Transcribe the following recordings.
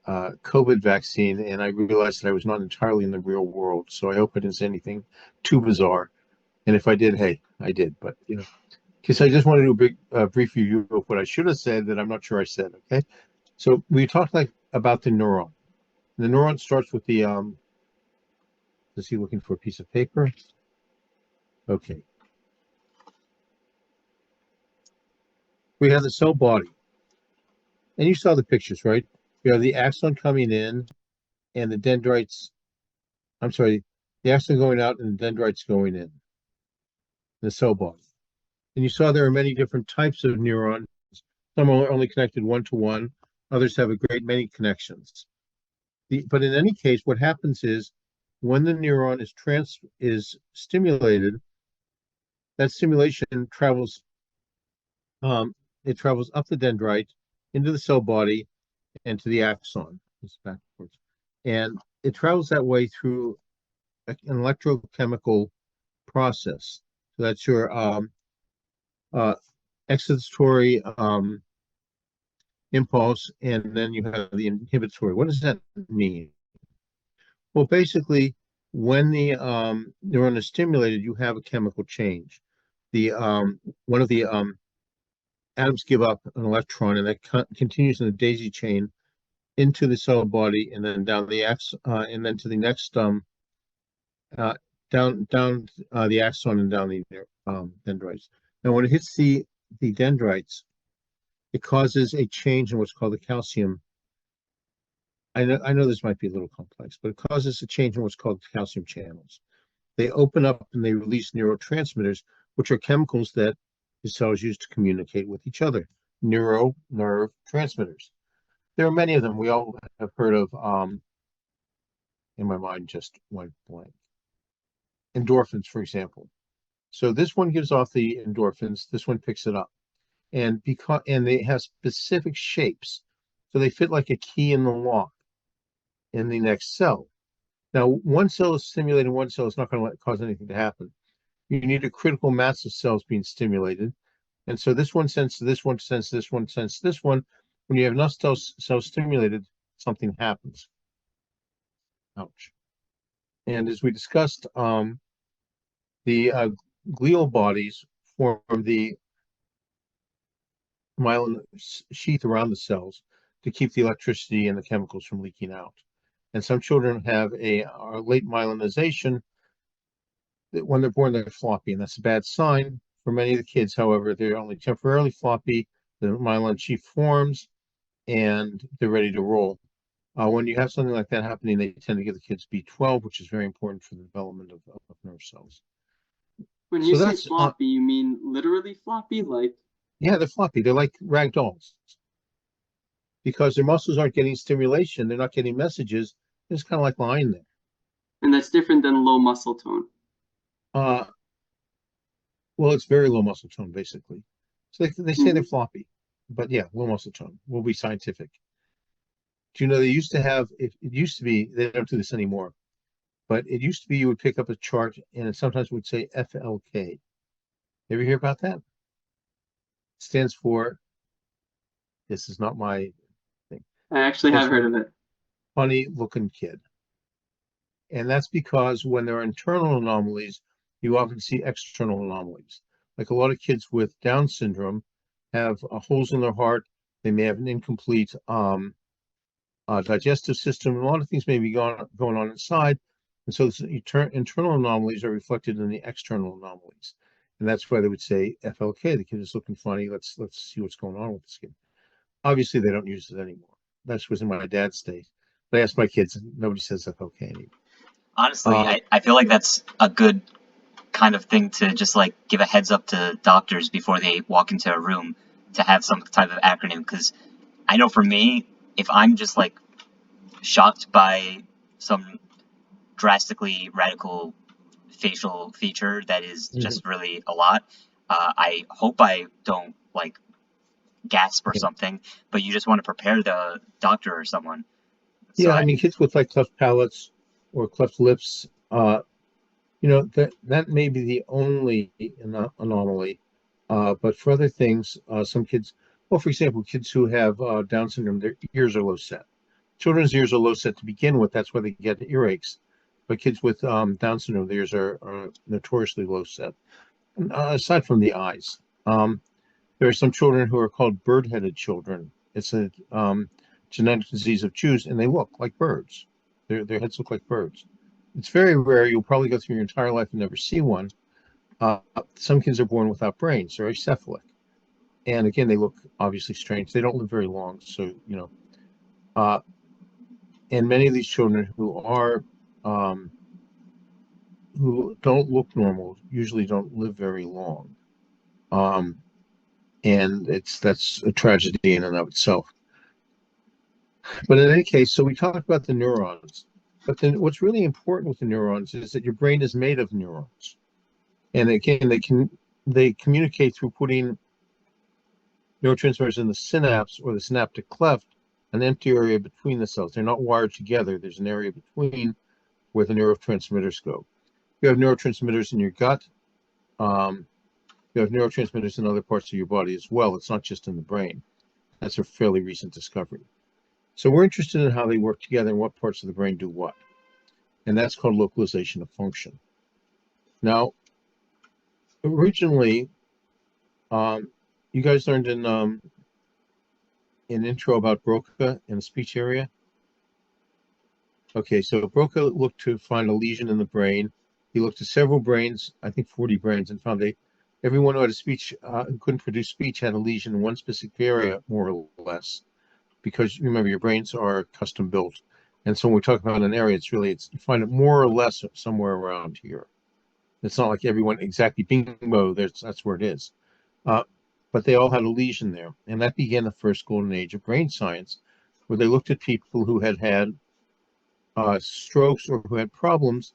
COVID vaccine, and I realized that I was not entirely in the real world. So I hope it is anything too bizarre. And if I did, hey, I did. But because I just want to do a big brief review of what I should have said that I'm not sure I said. Okay, so we talked about the neuron. The neuron starts with the Is he looking for a piece of paper? Okay, we have the cell body, and you saw the pictures, right? We have the axon coming in, and the dendrites. I'm sorry, the axon going out and the dendrites going in the cell body. And you saw there are many different types of neurons. Some are only connected one to one. Others have a great many connections. But in any case, what happens is when the neuron is stimulated, that stimulation travels it travels up the dendrite into the cell body and to the axon. It's backwards. And it travels that way through an electrochemical process. So that's your uh, excitatory impulse, and then you have the inhibitory. What does that mean? Well, basically, when the neuron is stimulated, you have a chemical change. The One of the atoms give up an electron, and that continues in a daisy chain into the cell body, and then down the and then to the next uh, down the axon and down the dendrites. Now, when it hits the dendrites, it causes a change in what's called the calcium. I know this might be a little complex, but it causes a change in what's called calcium channels. They open up and they release neurotransmitters, which are chemicals that the cells use to communicate with each other. Nerve transmitters. There are many of them. We all have heard of, in my mind just went blank. Endorphins, for example. So this one gives off the endorphins, this one picks it up. And they have specific shapes. So they fit like a key in the lock in the next cell. Now, one cell is stimulated, one cell is not going to cause anything to happen. You need a critical mass of cells being stimulated. And so this one sends to this one, sends to this one, sends to this one. When you have enough cells stimulated, something happens. Ouch. And as we discussed, the glial bodies form the myelin sheath around the cells to keep the electricity and the chemicals from leaking out. And some children have a late myelinization. When they're born, they're floppy, and that's a bad sign. For many of the kids, however, they're only temporarily floppy. The myelin sheath forms, and they're ready to roll. When you have something like that happening, they tend to give the kids B12, which is very important for the development of nerve cells. When you So say that's, floppy, you mean literally floppy? Like, yeah, they're floppy. They're like rag dolls because their muscles aren't getting stimulation. They're not getting messages. They're just kind of like lying there. and that's different than low muscle tone. Uh, well, it's very low muscle tone, basically. So they say they're Hmm. floppy, but yeah, low muscle tone. We'll be scientific. Do you know they used to have, it used to be, they don't do this anymore, but it used to be you would pick up a chart and it sometimes would say FLK. Ever hear about that? It stands for, this is not my thing, I actually stands have heard for of it. funny looking kid. And that's because when there are internal anomalies, you often see external anomalies. Like a lot of kids with Down syndrome have holes in their heart. They may have an incomplete digestive system. A lot of things may be going on inside. And so the internal anomalies are reflected in the external anomalies. And that's why they would say FLK, the kid is looking funny. Let's see what's going on with this kid. Obviously, they don't use it anymore. That was in my dad's day. But I asked my kids, and nobody says FLK anymore. Honestly, Uh, I feel like that's a good kind of thing to just like give a heads up to doctors before they walk into a room to have some type of acronym. Because I know for me, if I'm just like shocked by some drastically radical facial feature that is mhm, just really a lot, I hope I don't like gasp or yeah. something, but you just want to prepare the doctor or someone. So Yeah, I I, mean, kids with like cleft palates or cleft lips, that may be the only anomaly. But for other things, some kids, well, for example, kids who have Down syndrome, their ears are low set. children's ears are low set to begin with. That's why they get earaches. But kids with Down syndrome, their ears are notoriously low set. Aside from the eyes, there are some children who are called bird-headed children. It's a genetic disease of Jews, and they look like birds. Their heads look like birds. It's very rare. You'll probably go through your entire life and never see one. Some kids are born without brains. They're acephalic. And again, they look obviously strange. They don't live very long. So, and many of these children who are, who don't look normal, usually don't live very long. And that's a tragedy in and of itself. But in any case, so we talked about the neurons. But then what's really important with the neurons is that your brain is made of neurons. And again, they communicate through putting neurotransmitters in the synapse or the synaptic cleft, an empty area between the cells. They're not wired together. There's an area between where the neurotransmitters go. You have neurotransmitters in your gut. You have neurotransmitters in other parts of your body as well. It's not just in the brain. That's a fairly recent discovery. So we're interested in how they work together and what parts of the brain do what. And that's called localization of function. Now, originally, you guys learned in an intro about Broca in the speech area. Okay, so Broca looked to find a lesion in the brain. He looked at several brains, I think 40 brains, and found everyone who had a speech, couldn't produce speech, had a lesion in one specific area, more or less. Because remember, your brains are custom built. And so when we talk about an area, you find it more or less somewhere around here. It's not like everyone exactly bingo, that's where it is. But they all had a lesion there. And that began the first golden age of brain science, where they looked at people who had strokes or who had problems.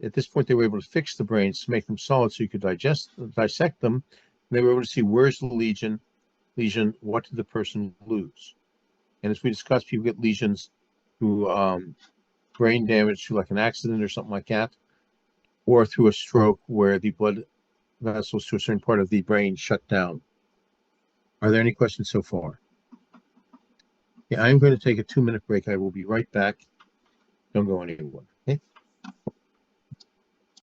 At this point, they were able to fix the brains to make them solid so you could dissect them. And they were able to see where's the lesion, what did the person lose? And as we discussed, people get lesions through brain damage through like an accident or something like that, or through a stroke where the blood vessels to a certain part of the brain shut down. Are there any questions so far? Yeah, I'm going to take a 2-minute break. I will be right back. Don't go anywhere.